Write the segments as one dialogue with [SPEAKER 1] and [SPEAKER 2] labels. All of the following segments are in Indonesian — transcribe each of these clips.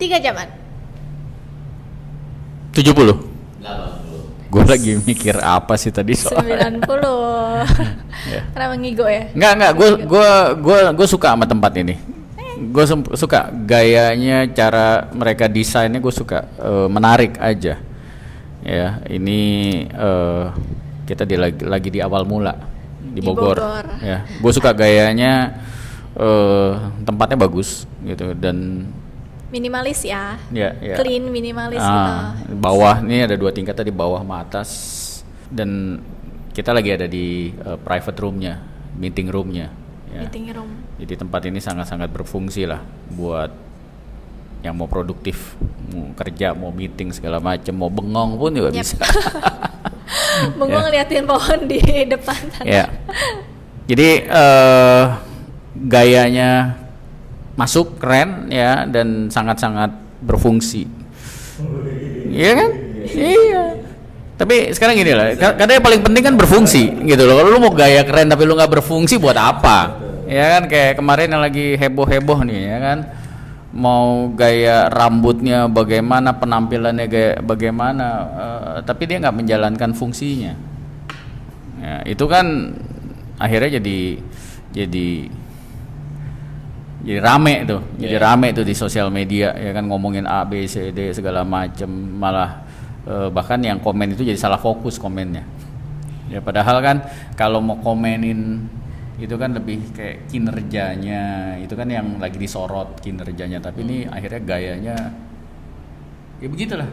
[SPEAKER 1] 3 jaman.
[SPEAKER 2] 70. Gue lagi mikir apa sih tadi soalnya.
[SPEAKER 1] 90.
[SPEAKER 2] Ya.
[SPEAKER 1] Kenapa ngigo ya?
[SPEAKER 2] Enggak, gue suka sama tempat ini. Gue suka gayanya, cara mereka desainnya, gue suka, menarik aja. Ya, ini kita lagi di awal mula di Bogor. Ya, gue suka gayanya, tempatnya bagus gitu dan
[SPEAKER 1] Minimalis ya.
[SPEAKER 2] Ya.
[SPEAKER 1] Clean, minimalis gitu.
[SPEAKER 2] Bawah ini ada 2 tingkat tadi, bawah sama atas, dan kita lagi ada di private roomnya, meeting roomnya. Ya.
[SPEAKER 1] Meeting room.
[SPEAKER 2] Jadi tempat ini sangat-sangat berfungsi lah buat yang mau produktif, mau kerja, mau meeting segala macam, mau bengong pun juga bisa.
[SPEAKER 1] Bengong ngeliatin pohon di depan sana.
[SPEAKER 2] Ya. Jadi gayanya masuk, keren ya, dan sangat-sangat berfungsi. Iya kan? Iya. Tapi sekarang gini lah, kadang yang paling penting kan berfungsi gitu loh. Kalau lu mau gaya keren tapi lu nggak berfungsi, buat apa? Ya kan, kayak kemarin yang lagi heboh-heboh nih ya kan, mau gaya rambutnya bagaimana, penampilannya gaya bagaimana, tapi dia nggak menjalankan fungsinya. Ya, itu kan akhirnya jadi rame tuh, rame tuh di sosial media ya kan, ngomongin A, B, C, D segala macem, malah bahkan yang komen itu jadi salah fokus komennya. Ya padahal kan kalau mau komenin itu kan lebih kayak kinerjanya, itu kan yang lagi disorot kinerjanya, tapi ini akhirnya gayanya ya begitulah.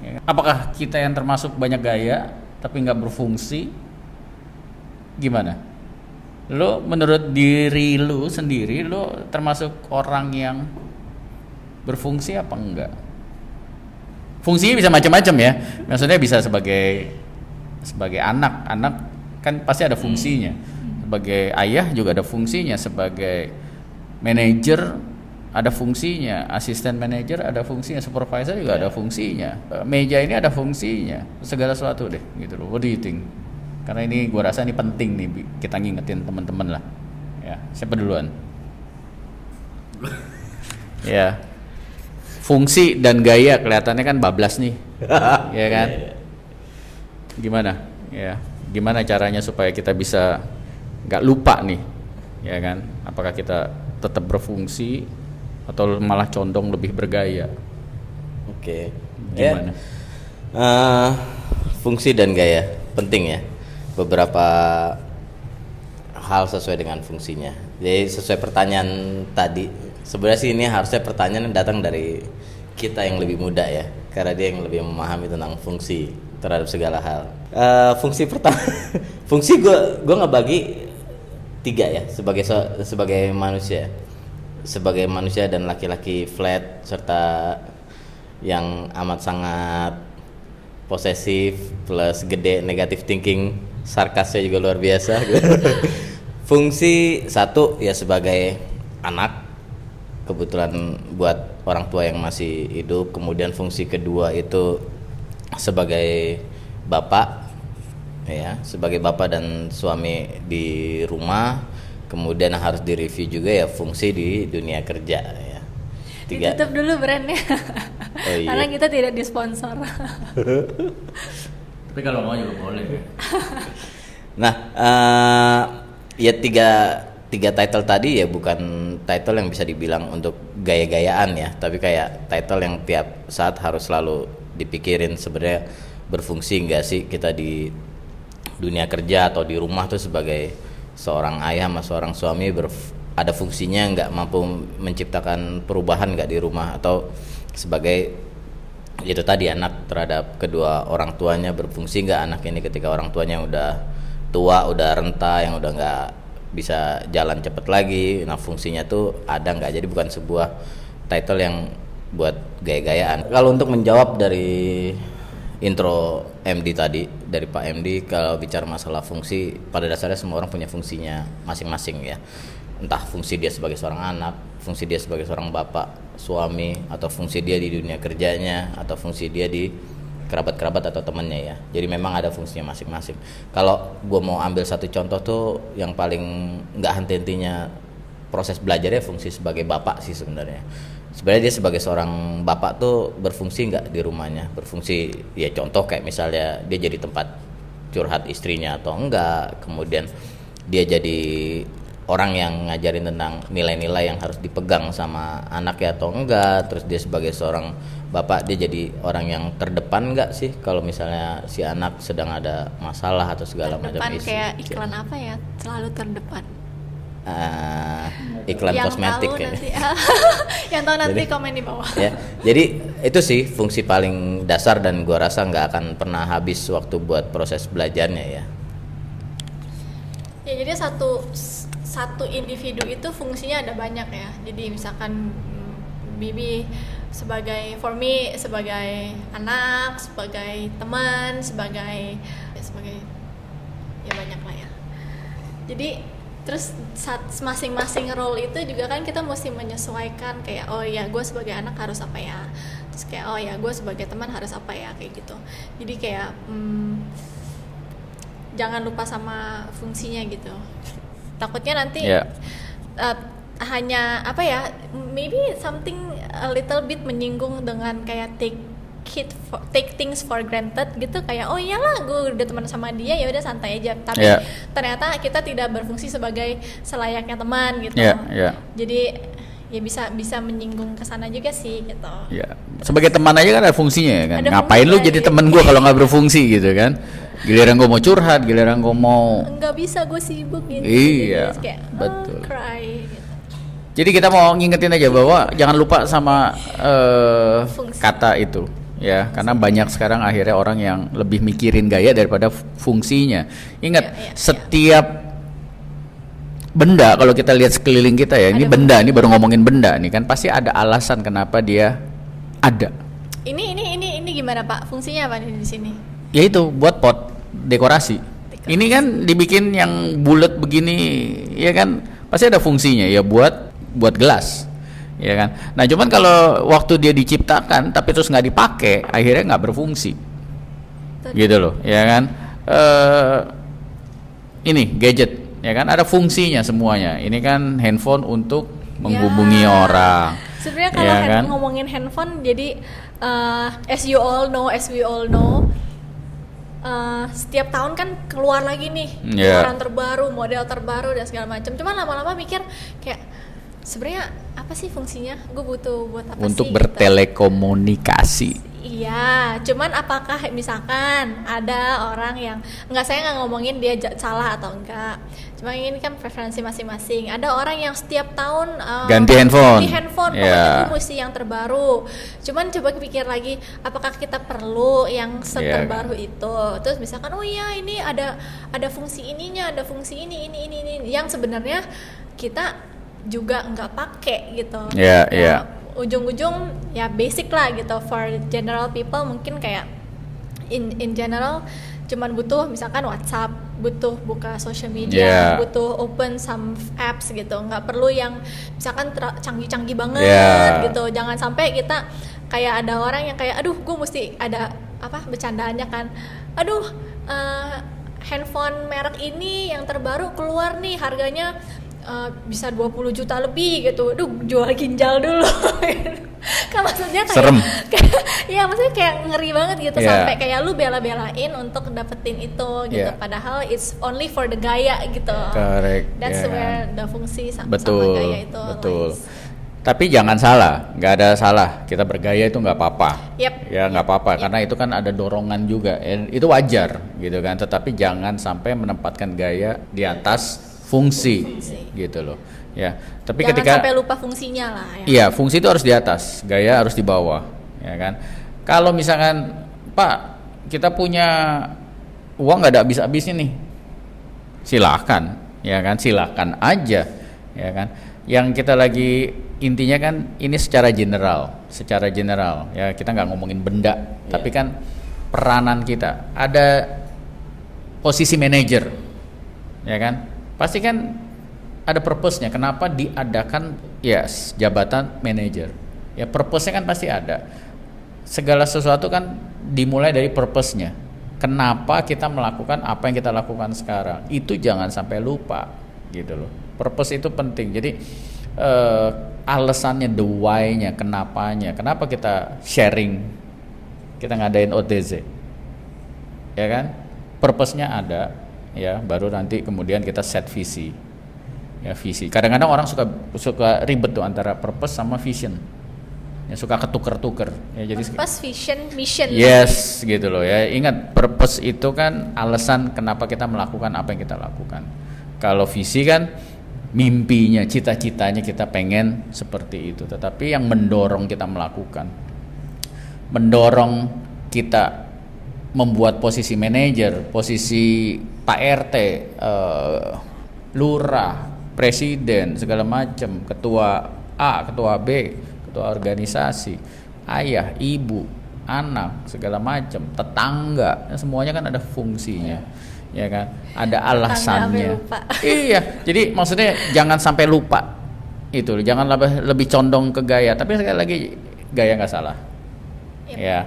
[SPEAKER 2] Ya. Apakah kita yang termasuk banyak gaya tapi nggak berfungsi? Gimana? Lo menurut diri lo sendiri, lo termasuk orang yang berfungsi apa enggak? Fungsinya bisa macam-macam ya. Maksudnya bisa sebagai anak kan pasti ada fungsinya. Sebagai ayah juga ada fungsinya, sebagai manajer ada fungsinya, asisten manajer ada fungsinya, supervisor juga ada fungsinya. Meja ini ada fungsinya, segala sesuatu deh gitu loh. What do you think? Karena ini gue rasa ini penting nih kita ngingetin teman-teman lah. Ya, siapa duluan? Ya. Fungsi dan gaya kelihatannya kan bablas nih. Ya kan? Gimana? Ya, gimana caranya supaya kita bisa nggak lupa nih? Ya kan? Apakah kita tetap berfungsi atau malah condong lebih bergaya?
[SPEAKER 3] Oke.
[SPEAKER 2] Gimana?
[SPEAKER 3] Fungsi dan gaya penting ya. Beberapa hal sesuai dengan fungsinya. Jadi sesuai pertanyaan tadi, sebenarnya sih ini harusnya pertanyaan yang datang dari kita yang lebih muda ya, karena dia yang lebih memahami tentang fungsi terhadap segala hal. Fungsi pertama, fungsi gue ngebagi 3 ya, sebagai manusia dan laki-laki flat serta yang amat sangat posesif plus gede negative thinking, sarkasnya juga luar biasa. Fungsi 1 ya sebagai anak, kebetulan buat orang tua yang masih hidup. Kemudian fungsi kedua itu sebagai bapak ya, sebagai bapak dan suami di rumah. Kemudian harus direview juga ya fungsi di dunia kerja ya. 3.
[SPEAKER 1] Ditutup dulu brandnya.
[SPEAKER 3] Oh, iya.
[SPEAKER 1] Karena kita tidak disponsor.
[SPEAKER 2] Tapi kalau mau juga boleh.
[SPEAKER 3] Nah, ya tiga title tadi ya bukan title yang bisa dibilang untuk gaya-gayaan ya, tapi kayak title yang tiap saat harus selalu dipikirin, sebenarnya berfungsi nggak sih kita di dunia kerja atau di rumah tuh sebagai seorang ayah sama seorang suami, ada fungsinya nggak, mampu menciptakan perubahan nggak di rumah, atau sebagai itu tadi anak terhadap kedua orang tuanya, berfungsi nggak anak ini ketika orang tuanya udah tua, udah renta, yang udah nggak bisa jalan cepet lagi. Nah fungsinya tuh ada nggak? Jadi bukan sebuah title yang buat gaya-gayaan. Kalau untuk menjawab dari intro MD tadi, dari Pak MD, kalau bicara masalah fungsi, pada dasarnya semua orang punya fungsinya masing-masing ya. Entah fungsi dia sebagai seorang anak, fungsi dia sebagai seorang bapak, suami, atau fungsi dia di dunia kerjanya, atau fungsi dia di kerabat-kerabat atau temannya ya. Jadi memang ada fungsinya masing-masing. Kalau gue mau ambil satu contoh tuh yang paling nggak henti-hentinya proses belajarnya, fungsi sebagai bapak sih sebenarnya. sebenarnya dia sebagai seorang bapak tuh berfungsi nggak di rumahnya, berfungsi ya contoh kayak misalnya dia jadi tempat curhat istrinya atau enggak, kemudian dia jadi orang yang ngajarin tentang nilai-nilai yang harus dipegang sama anaknya atau enggak, terus dia sebagai seorang bapak dia jadi orang yang terdepan enggak sih kalau misalnya si anak sedang ada masalah atau segala macam
[SPEAKER 1] Terdepan
[SPEAKER 3] isu.
[SPEAKER 1] kayak iklan apa ya? Selalu terdepan.
[SPEAKER 3] Iklan
[SPEAKER 1] Yang
[SPEAKER 3] kosmetik
[SPEAKER 1] tahu
[SPEAKER 3] kayaknya.
[SPEAKER 1] nanti, yang tahu nanti
[SPEAKER 3] Jadi-
[SPEAKER 1] komen di bawah.
[SPEAKER 3] Ya, jadi itu sih fungsi paling dasar dan gua rasa nggak akan pernah habis waktu buat proses belajarnya ya.
[SPEAKER 1] Ya jadi satu individu itu fungsinya ada banyak ya. Jadi misalkan Bibi sebagai for me sebagai anak, sebagai teman, sebagai ya banyak lah ya. Jadi terus masing-masing role itu juga kan kita mesti menyesuaikan kayak oh ya gue sebagai anak harus apa ya, terus kayak oh ya gue sebagai teman harus apa ya kayak gitu. Jadi kayak jangan lupa sama fungsinya gitu. Takutnya nanti hanya apa ya, maybe something a little bit menyinggung dengan kayak take things for granted gitu, kayak oh iyalah gue udah teman sama dia ya udah santai aja, tapi ternyata kita tidak berfungsi sebagai selayaknya teman gitu. Jadi ya bisa menyinggung ke sana juga sih gitu.
[SPEAKER 2] Ya, sebagai teman aja kan ada fungsinya ya kan.
[SPEAKER 1] Ada
[SPEAKER 2] Ngapain lu
[SPEAKER 1] fungsinya,
[SPEAKER 2] jadi
[SPEAKER 1] iya.
[SPEAKER 2] temen gue kalau nggak berfungsi gitu kan? Giliran gue mau curhat, giliran gue mau
[SPEAKER 1] Nggak bisa gue sibuk gitu.
[SPEAKER 2] Iya,
[SPEAKER 1] Terus kayak
[SPEAKER 2] betul.
[SPEAKER 1] Cry gitu.
[SPEAKER 2] Jadi kita mau ngingetin aja bahwa jangan lupa sama
[SPEAKER 1] Fungsi.
[SPEAKER 2] kata itu ya, karena banyak sekarang akhirnya orang yang lebih mikirin gaya daripada fungsinya. Ingat,
[SPEAKER 1] Iya.
[SPEAKER 2] setiap benda kalau kita lihat sekeliling kita ya, ini
[SPEAKER 1] Ada
[SPEAKER 2] benda, ini baru ngomongin benda nih kan, pasti ada alasan kenapa dia ada.
[SPEAKER 1] Ini gimana Pak? Fungsinya apa nih di sini?
[SPEAKER 2] Yaitu buat pot dekorasi. Ini kan dibikin yang bulat begini, ya kan pasti ada fungsinya ya buat gelas, ya kan. Nah cuman kalau waktu dia diciptakan tapi terus nggak dipakai, akhirnya nggak berfungsi, gitu loh, ya kan. Ini gadget, ya kan ada fungsinya semuanya. Ini kan handphone untuk menghubungi orang.
[SPEAKER 1] Sebenarnya kalau
[SPEAKER 2] ya kan?
[SPEAKER 1] ngomongin handphone, jadi as we all know, setiap tahun kan keluar lagi nih keluaran terbaru, model terbaru dan segala macam. Cuman lama-lama mikir kayak sebenarnya apa sih fungsinya? Gue butuh buat apa
[SPEAKER 2] Untuk
[SPEAKER 1] sih?
[SPEAKER 2] bertelekomunikasi.
[SPEAKER 1] Iya, cuman apakah misalkan ada orang yang saya nggak ngomongin dia salah atau enggak. Cuma ini kan preferensi masing-masing. Ada orang yang setiap tahun
[SPEAKER 2] ganti handphone.
[SPEAKER 1] Pokoknya gue mesti yang terbaru. Cuman coba pikir lagi, apakah kita perlu yang terbaru itu? Terus misalkan oh iya ini ada fungsi ininya, ada fungsi ini yang sebenarnya kita juga nggak pakai gitu. Ujung-ujung ya basic lah gitu for general people, mungkin kayak in general cuman butuh misalkan WhatsApp, butuh buka social media, butuh open some apps gitu, nggak perlu yang misalkan canggih-canggih banget gitu. Jangan sampai kita kayak ada orang yang kayak aduh gue mesti ada bercandaannya kan, aduh handphone merek ini yang terbaru keluar nih harganya bisa 20 juta lebih gitu. Aduh, jual ginjal dulu. Kan maksudnya kayak maksudnya kayak ngeri banget gitu, sampai kayak lu bela-belain untuk dapetin itu gitu. Padahal it's only for the gaya gitu.
[SPEAKER 2] Correct.
[SPEAKER 1] That's where the fungsi sama gaya itu.
[SPEAKER 2] Betul. Tapi jangan salah, nggak ada salah. Kita bergaya itu nggak apa-apa. Ya nggak apa-apa, karena itu kan ada dorongan juga. Itu wajar gitu kan. Tetapi jangan sampai menempatkan gaya di atas fungsi gitu loh ya. Tapi
[SPEAKER 1] jangan
[SPEAKER 2] ketika
[SPEAKER 1] sampai lupa fungsinya lah ya.
[SPEAKER 2] Iya, fungsi itu harus di atas, gaya harus di bawah, ya kan. Kalau misalkan Pak, kita punya uang nggak ada habis-habisnya nih, silakan, ya kan, silakan aja, ya kan. Yang kita lagi intinya kan ini secara general ya, kita nggak ngomongin benda, tapi kan peranan kita ada posisi manajer, ya kan. Pasti kan ada purpose-nya kenapa diadakan jabatan manajer. Ya purpose-nya kan pasti ada. Segala sesuatu kan dimulai dari purpose-nya. Kenapa kita melakukan apa yang kita lakukan sekarang? Itu jangan sampai lupa gitu loh. Purpose itu penting. Jadi alasannya, the why-nya, kenapanya, kenapa kita sharing, kita ngadain OTZ, ya kan? Purpose-nya ada, ya, baru nanti kemudian kita set visi, ya, visi. Kadang-kadang orang suka ribet tuh antara purpose sama vision, ya, suka ketuker-tuker, ya, jadi
[SPEAKER 1] purpose, vision, mission.
[SPEAKER 2] yes, gitu loh ya. Ingat, purpose itu kan alasan kenapa kita melakukan apa yang kita lakukan. Kalau visi kan mimpinya, cita-citanya kita pengen seperti itu. Tetapi yang mendorong kita melakukan, mendorong kita membuat posisi manajer, posisi Pak RT, lurah, presiden, segala macam, ketua A, ketua B, ketua organisasi, ayah, ibu, anak, segala macam, tetangga, semuanya kan ada fungsinya, ya kan? Ada alasannya. Iya, jadi maksudnya jangan sampai lupa itu, jangan lebih condong ke gaya. Tapi sekali lagi, gaya nggak salah, ya.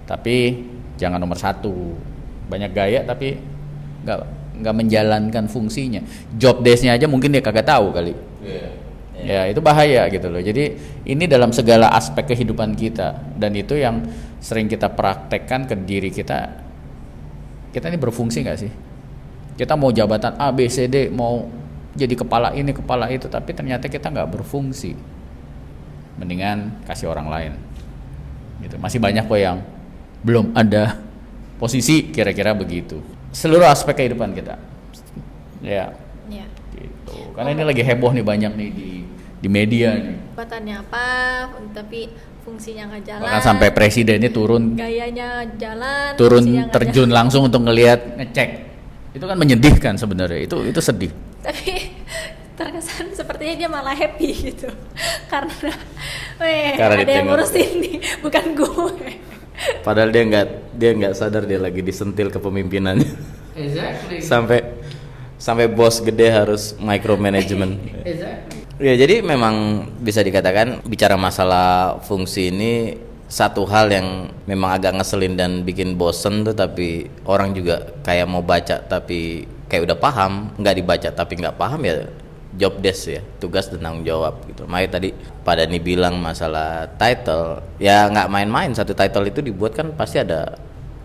[SPEAKER 2] Tapi jangan nomor satu. Banyak gaya tapi nggak menjalankan fungsinya. Job desk-nya aja mungkin dia kagak tahu kali. Ya, itu bahaya gitu loh. Jadi ini dalam segala aspek kehidupan kita, dan itu yang sering kita praktekkan ke diri kita. Kita ini berfungsi nggak sih? Kita mau jabatan A, B, C, D, mau jadi kepala ini, kepala itu, tapi ternyata kita nggak berfungsi. Mendingan kasih orang lain. Gitu. Masih banyak kok yang belum ada posisi, kira-kira begitu. Seluruh aspek kehidupan kita, ya. Gitu. Karena ini lagi heboh nih, banyak nih di media nih.
[SPEAKER 1] Jabatannya apa, tapi fungsinya nggak jalan.
[SPEAKER 2] Bahkan sampai presidennya turun,
[SPEAKER 1] gayanya jalan,
[SPEAKER 2] turun terjun jalan langsung untuk ngecek. Itu kan menyedihkan sebenarnya. Itu sedih.
[SPEAKER 1] Tapi terkesan sepertinya dia malah happy gitu, karena ada yang ngurusin nih, bukan gue.
[SPEAKER 3] Padahal dia nggak sadar dia lagi disentil kepemimpinannya.
[SPEAKER 2] Exactly.
[SPEAKER 3] sampai bos gede harus micromanagement.
[SPEAKER 2] Exactly.
[SPEAKER 3] Ya, jadi memang bisa dikatakan bicara masalah fungsi ini satu hal yang memang agak ngeselin dan bikin bosen tuh, tapi orang juga kayak mau baca tapi kayak udah paham, nggak dibaca tapi nggak paham, ya job desk, ya, tugas dan tanggung jawab gitu. Makanya tadi Pak Dhani bilang masalah title, ya nggak main-main. Satu title itu dibuat kan pasti ada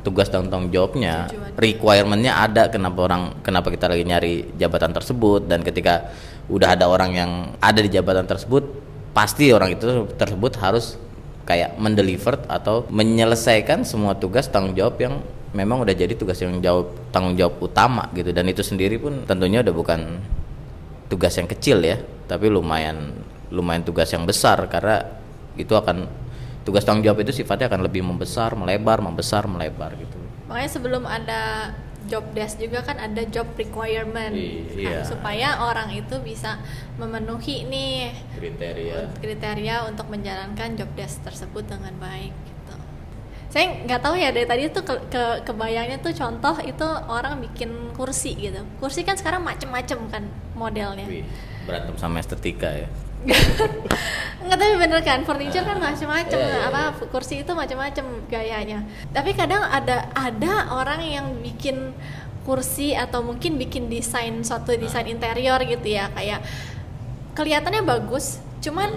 [SPEAKER 3] tugas dan tanggung jawabnya, requirement-nya ada, kenapa kita lagi nyari jabatan tersebut, dan ketika udah ada orang yang ada di jabatan tersebut, pasti orang itu tersebut harus kayak mendeliver atau menyelesaikan semua tugas tanggung jawab yang memang udah jadi tugas tanggung jawab utama gitu. Dan itu sendiri pun tentunya udah bukan tugas yang kecil, ya, tapi lumayan tugas yang besar, karena itu akan tugas tanggung jawab itu sifatnya akan lebih membesar melebar gitu.
[SPEAKER 1] Makanya sebelum ada job desk juga kan ada job requirement.
[SPEAKER 3] Iya.
[SPEAKER 1] Supaya orang itu bisa memenuhi nih kriteria untuk menjalankan job desk tersebut dengan baik gitu. Saya nggak tahu ya, dari tadi tuh kebayangnya tuh contoh itu orang bikin kursi gitu. Kursi kan sekarang macem-macem kan modelnya.
[SPEAKER 3] Berantem sama estetika, ya.
[SPEAKER 1] Enggak, tapi bener kan, furniture kan macam-macam, kursi itu macam-macam gayanya. Tapi kadang ada orang yang bikin kursi atau mungkin bikin suatu desain interior gitu ya, kayak kelihatannya bagus, cuman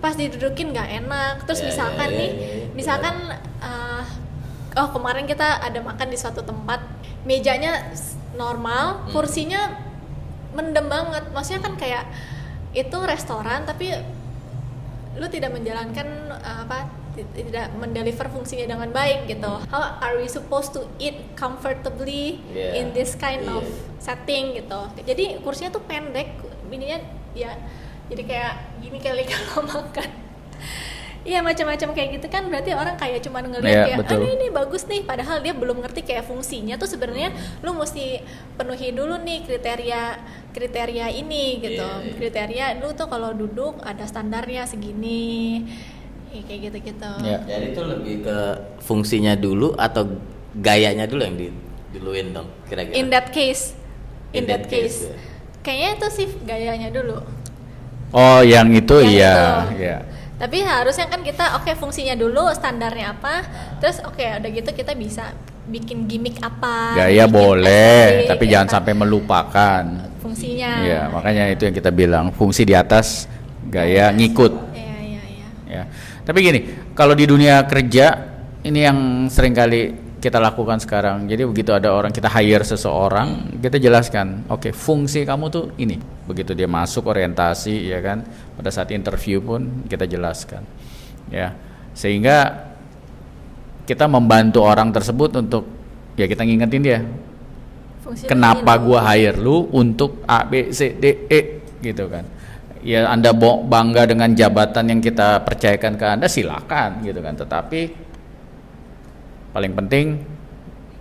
[SPEAKER 1] pas didudukin nggak enak. Terus misalkan kemarin kita ada makan di suatu tempat, mejanya normal, kursinya mendem banget. Maksudnya kan kayak itu restoran tapi lu tidak menjalankan tidak mendeliver fungsinya dengan baik gitu. How are we supposed to eat comfortably in this kind of setting gitu. Jadi kursinya tuh pendek, ininya ya jadi kayak gini kali kalau makan. Iya, macam-macam kayak gitu kan, berarti orang kayak cuma ngelihat ini bagus nih, padahal dia belum ngerti kayak fungsinya tuh sebenarnya lu mesti penuhi dulu nih kriteria ini gitu. Kriteria lu tuh kalau duduk ada standarnya segini. Kayak gitu-gitu.
[SPEAKER 3] Jadi itu lebih ke fungsinya dulu atau gayanya dulu yang diluin dong kira-kira.
[SPEAKER 1] In that case. Kayaknya itu sih gayanya dulu.
[SPEAKER 2] Oh, yang itu iya.
[SPEAKER 1] Tapi harusnya kan kita fungsinya dulu, standarnya apa, terus udah gitu kita bisa bikin gimmick apa.
[SPEAKER 2] Gaya boleh, tapi jangan sampai melupakan
[SPEAKER 1] fungsinya.
[SPEAKER 2] Iya, makanya itu yang kita bilang, fungsi di atas gaya ngikut.
[SPEAKER 1] Iya.
[SPEAKER 2] Ya. Tapi gini, kalau di dunia kerja ini yang sering kali kita lakukan sekarang. Jadi begitu ada orang, kita hire seseorang, kita jelaskan, oke, fungsi kamu tuh ini. Begitu dia masuk orientasi, ya kan, pada saat interview pun kita jelaskan, ya, sehingga kita membantu orang tersebut untuk, ya kita ngingetin dia,
[SPEAKER 1] Fungsi
[SPEAKER 2] kenapa
[SPEAKER 1] ini
[SPEAKER 2] gua hire lu untuk A B C D E gitu kan. Ya Anda bangga dengan jabatan yang kita percayakan ke Anda, silakan gitu kan, tetapi paling penting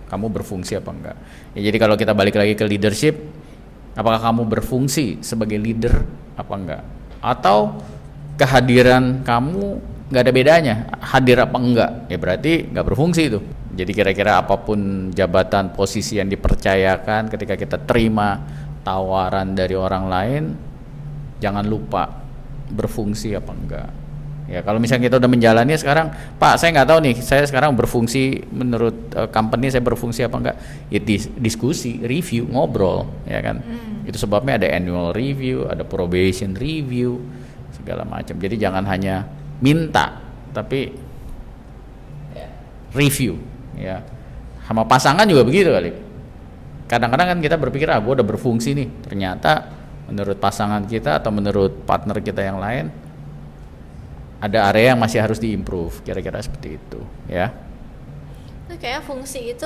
[SPEAKER 2] kamu berfungsi apa enggak. Ya, jadi kalau kita balik lagi ke leadership, apakah kamu berfungsi sebagai leader apa enggak, atau kehadiran kamu nggak ada bedanya, hadir apa enggak, ya berarti nggak berfungsi itu. Jadi kira-kira apapun jabatan posisi yang dipercayakan, ketika kita terima tawaran dari orang lain, jangan lupa berfungsi apa enggak. Ya kalau misalnya kita udah menjalani sekarang, Pak saya nggak tahu nih, saya sekarang berfungsi menurut company saya berfungsi apa enggak, ya diskusi, review, ngobrol, ya kan. Itu sebabnya ada annual review, ada probation review, segala macam. Jadi jangan hanya minta, tapi review, ya. Sama pasangan juga begitu kali. Kadang-kadang kan kita berpikir, gue udah berfungsi nih, ternyata menurut pasangan kita atau menurut partner kita yang lain ada area yang masih harus diimprove, kira-kira seperti itu, ya.
[SPEAKER 1] Itu kayak fungsi itu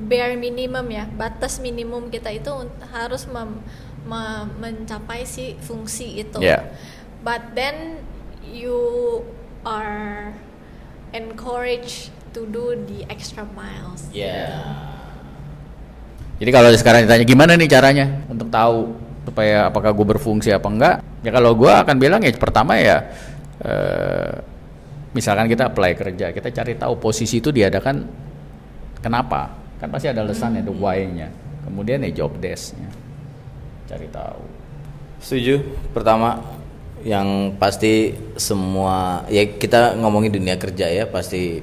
[SPEAKER 1] bare minimum ya, batas minimum kita itu harus mencapai si fungsi itu.
[SPEAKER 2] Yeah.
[SPEAKER 1] But then you are encouraged to do the extra miles.
[SPEAKER 2] Jadi kalau sekarang ditanya gimana nih caranya untuk tahu supaya apakah gue berfungsi apa enggak, ya kalau gue akan bilang ya pertama ya, misalkan kita apply kerja, kita cari tahu posisi itu diadakan kenapa, kan pasti ada alasannya, ada why-nya. Kemudian ya job desk-nya, cari tahu.
[SPEAKER 3] Setuju. Pertama, yang pasti semua, ya kita ngomongin dunia kerja ya, pasti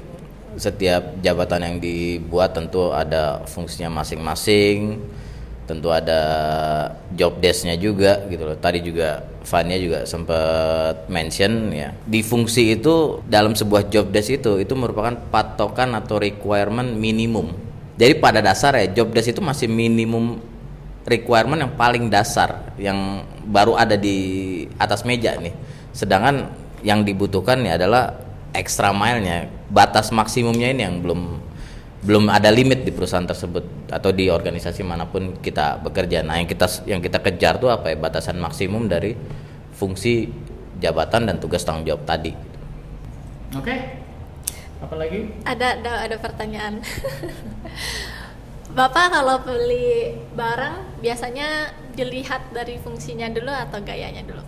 [SPEAKER 3] setiap jabatan yang dibuat tentu ada fungsinya masing-masing, tentu ada job desk-nya juga gitu loh. Tadi juga Vania juga sempat mention ya, di fungsi itu dalam sebuah job desk itu merupakan patokan atau requirement minimum. Jadi pada dasar ya job desk itu masih minimum requirement yang paling dasar, yang baru ada di atas meja nih. Sedangkan yang dibutuhkan ya adalah extra mile-nya, batas maksimumnya ini yang belum ada limit di perusahaan tersebut atau di organisasi manapun kita bekerja. Nah, yang kita kejar tuh apa ya? Batasan maksimum dari fungsi jabatan dan tugas tanggung jawab tadi.
[SPEAKER 2] Oke. Apa lagi?
[SPEAKER 1] Ada pertanyaan. Bapak kalau beli barang biasanya dilihat dari fungsinya dulu atau gayanya dulu?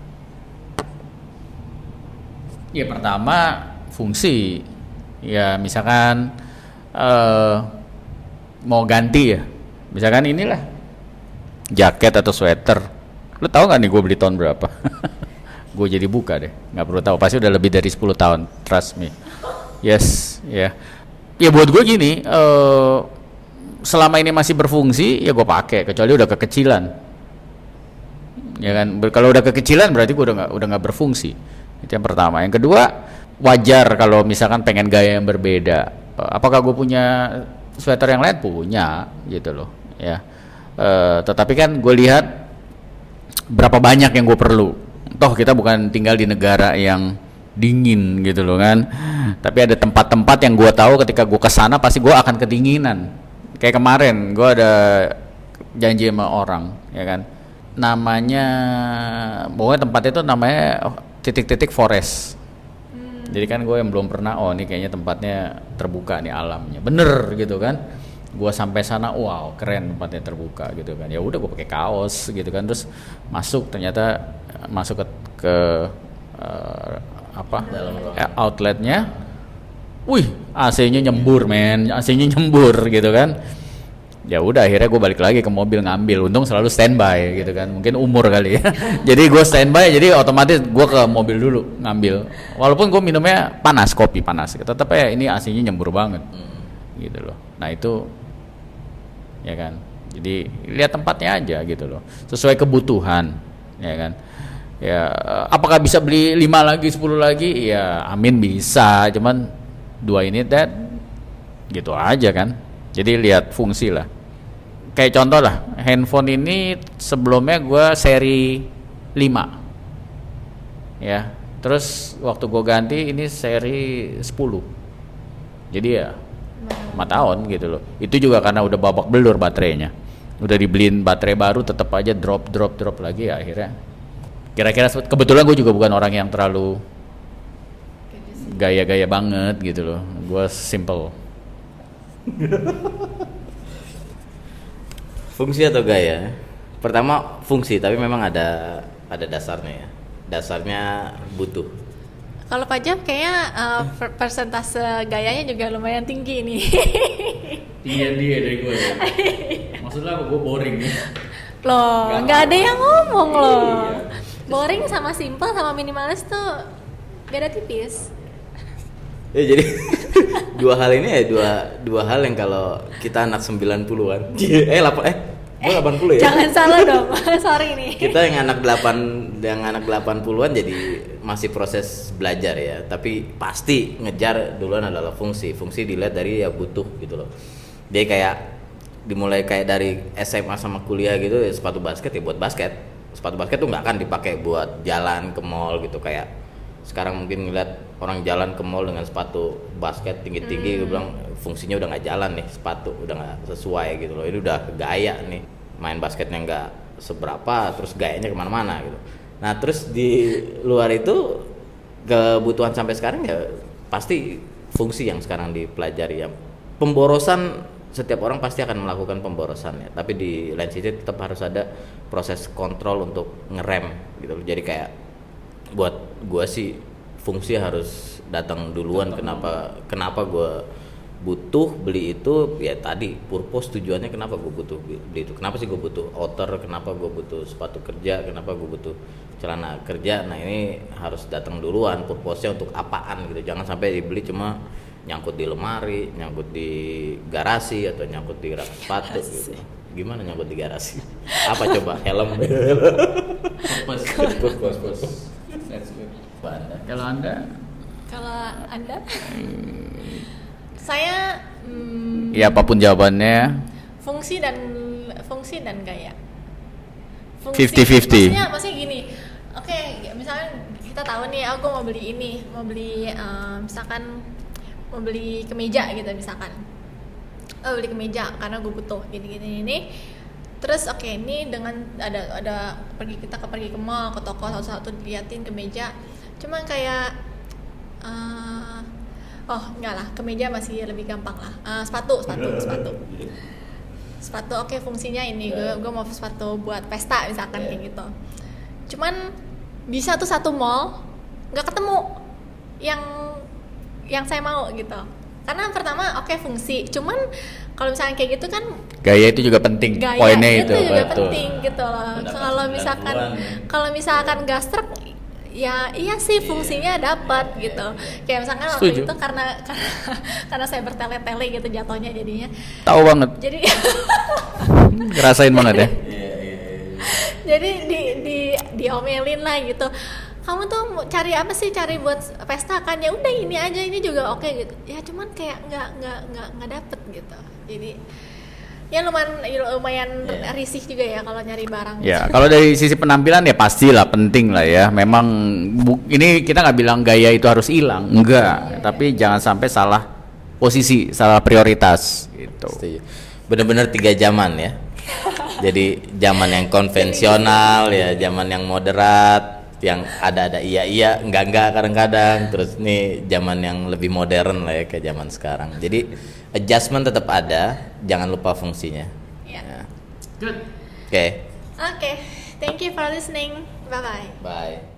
[SPEAKER 2] Ya pertama fungsi. Ya misalkan mau ganti ya, misalkan inilah jaket atau sweater, lu tahu nggak nih gue beli tahun berapa? Gue jadi buka deh, nggak perlu tahu, pasti udah lebih dari 10 tahun, trust me. Yes, ya. Ya buat gue gini, selama ini masih berfungsi ya gue pakai, kecuali udah kekecilan, ya kan. Kalau udah kekecilan berarti gue udah nggak berfungsi. Itu yang pertama. Yang kedua, wajar kalau misalkan pengen gaya yang berbeda. Apakah gue punya sweater yang lain? Punya, gitu loh, ya. Tetapi kan gue lihat berapa banyak yang gue perlu. Toh kita bukan tinggal di negara yang dingin gitu loh kan. Tapi ada tempat-tempat yang gue tahu ketika gue kesana pasti gue akan kedinginan. Kayak kemarin gue ada janji sama orang, ya kan. Namanya, pokoknya tempat itu namanya titik-titik forest. Jadi kan gue yang belum pernah, ini kayaknya tempatnya terbuka nih alamnya, bener gitu kan. Gue sampai sana, wow keren tempatnya terbuka gitu kan. Ya udah gue pakai kaos gitu kan, terus ternyata masuk ke outletnya, wih AC-nya nyembur men, AC-nya nyembur gitu kan. Ya udah akhirnya gue balik lagi ke mobil ngambil, untung selalu standby gitu kan, mungkin umur kali ya. Jadi gue standby, jadi otomatis gue ke mobil dulu ngambil, walaupun gue minumnya panas, kopi panas, tetap ya ini AC-nya nyembur banget gitu loh. Nah itu ya kan, jadi lihat tempatnya aja gitu loh, sesuai kebutuhan, ya kan. Ya, apakah bisa beli 5 lagi, 10 lagi? Ya, amin bisa. Cuman 2 ini gitu aja kan. Jadi lihat fungsi lah. Kayak contoh lah, handphone ini sebelumnya gue seri 5. Ya, terus waktu gue ganti ini seri 10. Jadi ya 5 tahun gitu loh. Itu juga karena udah babak belur baterainya. Udah dibeliin baterai baru tetap aja drop lagi ya akhirnya. Kira-kira kebetulan gue juga bukan orang yang terlalu gaya-gaya banget gitu loh. Gue simple.
[SPEAKER 3] Fungsi atau gaya? Pertama fungsi, tapi memang ada dasarnya ya. Dasarnya butuh.
[SPEAKER 1] Kalau Pajam kayaknya persentase gayanya juga lumayan tinggi nih.
[SPEAKER 2] Tinggian dia dari gue ya. Maksudnya gue boring nih.
[SPEAKER 1] Loh, nggak ada yang ngomong loh. Boring sama simple sama minimalis tuh beda tipis.
[SPEAKER 3] Ya jadi dua hal ini ya dua hal yang kalau kita anak 90-an. Gue 80 ya.
[SPEAKER 1] Jangan salah dong. Sorry nih.
[SPEAKER 3] Kita yang anak 80-an jadi masih proses belajar ya, tapi pasti ngejar duluan adalah fungsi. Fungsi dilihat dari ya butuh gitu loh. Jadi kayak dimulai kayak dari SMA sama kuliah gitu ya, sepatu basket ya buat basket. Sepatu basket tuh nggak akan dipakai buat jalan ke mall gitu. Kayak sekarang mungkin ngeliat orang jalan ke mall dengan sepatu basket tinggi-tinggi, gue bilang fungsinya udah nggak jalan nih, sepatu udah nggak sesuai gitu loh. Ini udah gaya nih, main basketnya nggak seberapa, terus gayanya kemana-mana gitu. Nah terus di luar itu kebutuhan sampai sekarang ya pasti fungsi yang sekarang dipelajari ya. Pemborosan, setiap orang pasti akan melakukan pemborosan ya, tapi di lain sisi tetap harus ada proses kontrol untuk ngerem gitu. Jadi kayak buat gua sih fungsi harus datang duluan. Kenapa gua butuh beli itu ya tadi purpose, tujuannya kenapa gua butuh beli itu, kenapa sih gua butuh outer, kenapa gua butuh sepatu kerja, kenapa gua butuh celana kerja. Nah ini harus datang duluan, purpose-nya untuk apaan gitu. Jangan sampai dibeli cuma nyangkut di lemari, nyangkut di garasi, atau nyangkut di rak sepatu gitu. Gimana nyangkut di garasi? Apa coba? Helm.
[SPEAKER 2] Pos. Kalau Anda?
[SPEAKER 1] Saya
[SPEAKER 2] Ya apapun jawabannya.
[SPEAKER 1] fungsi dan gaya.
[SPEAKER 2] 50-50.
[SPEAKER 1] Maksudnya gini. Oke, misalnya kita tahu nih, aku mau beli misalkan mau beli kemeja gitu misalkan. Beli kemeja karena gue butuh gini ini. Terus oke, ini dengan ada kita pergi ke mall, ke toko satu-satu diliatin kemeja. Cuma kayak enggak lah, kemeja masih lebih gampang lah. Sepatu oke, fungsinya ini gue mau sepatu buat pesta misalkan kayak gitu. Cuman bisa tuh satu mall nggak ketemu yang saya mau gitu. Karena pertama oke, fungsi, cuman kalau misalnya kayak gitu kan
[SPEAKER 2] Gaya itu juga penting. Poinnya itu
[SPEAKER 1] juga
[SPEAKER 2] betul.
[SPEAKER 1] penting gitu loh. Kalau misalkan gastrek ya iya sih fungsinya dapat gitu. Kayak misalkan waktu
[SPEAKER 2] Setuju.
[SPEAKER 1] itu karena saya bertele-tele gitu jatuhnya jadinya.
[SPEAKER 2] Tahu banget.
[SPEAKER 1] Jadi
[SPEAKER 2] Ngerasain banget ya.
[SPEAKER 1] jadi diomelin lah gitu. Kamu tuh cari apa sih, cari buat pesta kan, ya udah ini aja, ini juga oke gitu ya, cuman kayak nggak dapet gitu. Jadi ya lumayan risih juga ya kalau nyari barang.
[SPEAKER 2] Ya, kalau dari sisi penampilan ya pastilah penting lah ya. Memang ini kita nggak bilang gaya itu harus hilang, enggak. Tapi jangan sampai salah posisi, salah prioritas gitu.
[SPEAKER 3] Bener-bener 3 zaman ya. Jadi zaman yang konvensional ya, zaman yang moderat, yang ada iya enggak kadang-kadang. Terus nih zaman yang lebih modern lah ya, kayak zaman sekarang. Jadi adjustment tetap ada, jangan lupa fungsinya.
[SPEAKER 1] Yeah.
[SPEAKER 2] Good.
[SPEAKER 3] Oke.
[SPEAKER 1] Oke, thank you for listening. Bye bye.
[SPEAKER 3] Bye.